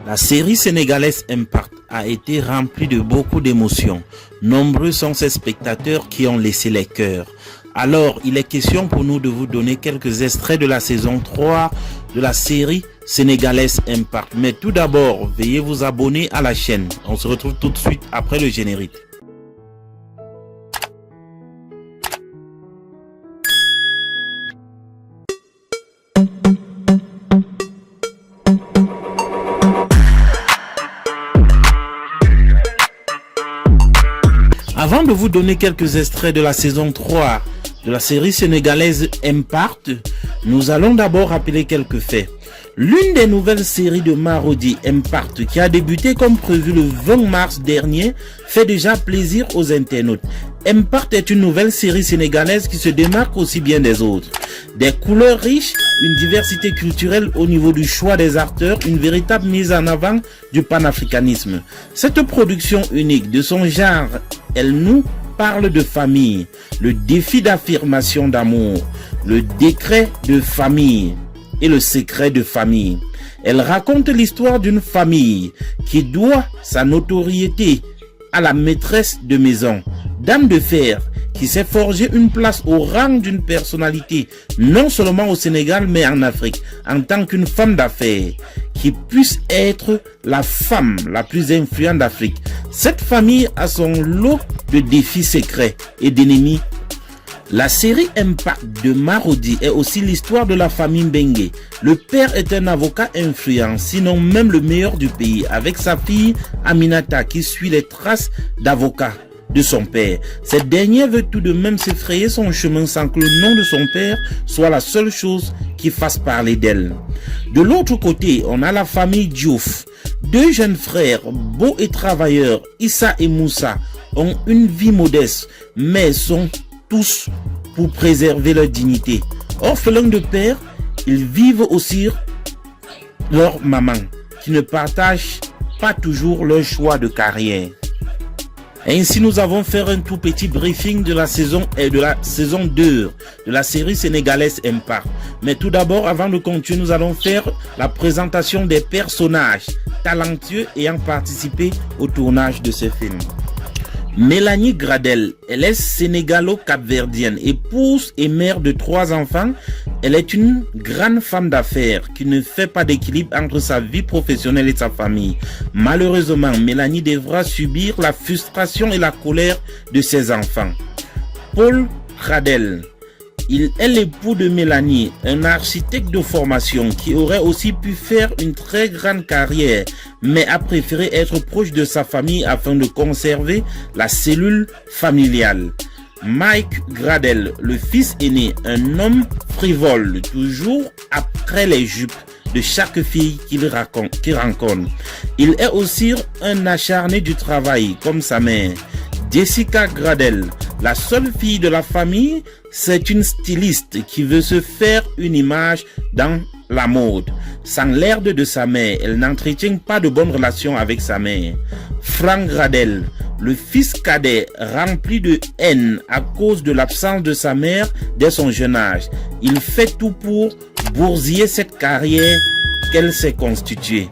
La série sénégalaise Impact a été remplie de beaucoup d'émotions. Nombreux sont ces spectateurs qui ont laissé les cœurs. Alors, il est question pour nous de vous donner quelques extraits de la saison 3 de la série sénégalaise Impact. Mais tout d'abord, veuillez vous abonner à la chaîne. On se retrouve tout de suite après le générique. Avant de vous donner quelques extraits de la saison 3 de la série sénégalaise Impact, nous allons d'abord rappeler quelques faits. L'une des nouvelles séries de Marodi, Impact, qui a débuté comme prévu le 20 mars dernier, fait déjà plaisir aux internautes. Impact est une nouvelle série sénégalaise qui se démarque aussi bien des autres. Des couleurs riches, une diversité culturelle au niveau du choix des acteurs, une véritable mise en avant du panafricanisme. Cette production unique de son genre, elle nous parle de famille, le défi d'affirmation d'amour, le décret de famille et le secret de famille. Elle raconte l'histoire d'une famille qui doit sa notoriété à la maîtresse de maison, dame de fer, qui s'est forgé une place au rang d'une personnalité, non seulement au Sénégal, mais en Afrique, en tant qu'une femme d'affaires, qui puisse être la femme la plus influente d'Afrique. Cette famille a son lot de défis secrets et d'ennemis. La série Impact de Marodi est aussi l'histoire de la famille Mbengue. Le père est un avocat influent, sinon même le meilleur du pays, avec sa fille Aminata qui suit les traces d'avocat de son père. Cette dernière veut tout de même se frayer son chemin sans que le nom de son père soit la seule chose qui fasse parler d'elle. De l'autre côté, on a la famille Diouf. Deux jeunes frères, beaux et travailleurs, Issa et Moussa, ont une vie modeste, mais sont tous pour préserver leur dignité. Orphelins de père, ils vivent aussi leur maman, qui ne partage pas toujours leur choix de carrière. Et ainsi, nous avons fait un tout petit briefing de la saison 2 de la série sénégalaise Impact. Mais tout d'abord, avant de continuer, nous allons faire la présentation des personnages talentueux ayant participé au tournage de ce film. Mélanie Gradel, elle est sénégalo-capverdienne, épouse et mère de 3 enfants. Elle est une grande femme d'affaires qui ne fait pas d'équilibre entre sa vie professionnelle et sa famille. Malheureusement, Mélanie devra subir la frustration et la colère de ses enfants. Paul Gradel, il est l'époux de Mélanie, un architecte de formation qui aurait aussi pu faire une très grande carrière, mais a préféré être proche de sa famille afin de conserver la cellule familiale. Mike Gradel, le fils aîné, un homme frivole, toujours après les jupes de chaque fille qu'il rencontre. Il est aussi un acharné du travail, comme sa mère. Jessica Gradel, la seule fille de la famille, c'est une styliste qui veut se faire une image dans la mode. Sans l'aide de sa mère, elle n'entretient pas de bonnes relations avec sa mère. Frank Gradel, le fils cadet rempli de haine à cause de l'absence de sa mère dès son jeune âge. Il fait tout pour bousiller cette carrière qu'elle s'est constituée.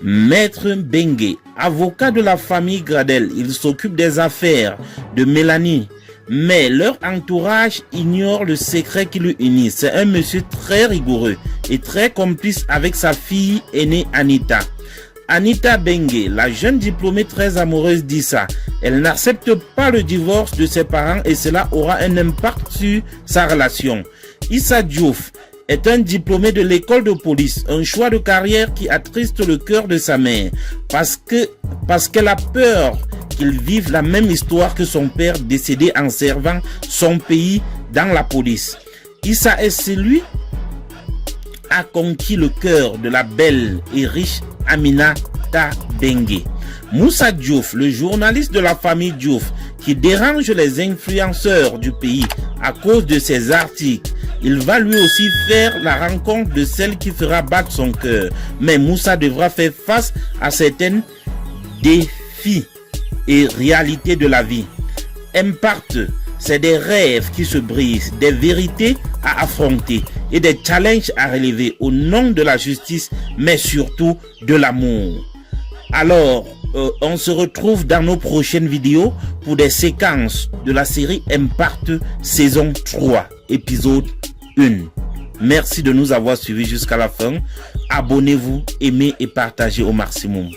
Maître Mbengue, avocat de la famille Gradel, il s'occupe des affaires de Mélanie, mais leur entourage ignore le secret qui le unit. C'est un monsieur très rigoureux et très complice avec sa fille aînée Anita. Anita Mbengue, la jeune diplômée très amoureuse d'Issa, elle n'accepte pas le divorce de ses parents et cela aura un impact sur sa relation. Issa Diouf est un diplômé de l'école de police, un choix de carrière qui attriste le cœur de sa mère parce qu'elle a peur qu'il vive la même histoire que son père décédé en servant son pays dans la police. Issa est celui a conquis le cœur de la belle et riche Aminata Mbengue. Moussa Diouf, le journaliste de la famille Diouf, qui dérange les influenceurs du pays à cause de ses articles. Il va lui aussi faire la rencontre de celle qui fera battre son cœur. Mais Moussa devra faire face à certains défis et réalités de la vie. Impact, c'est des rêves qui se brisent, des vérités à affronter. et des challenges à relever au nom de la justice, mais surtout de l'amour. Alors, on se retrouve dans nos prochaines vidéos pour des séquences de la série Empart saison 3, épisode 1. Merci de nous avoir suivis jusqu'à la fin. Abonnez-vous, aimez et partagez au maximum.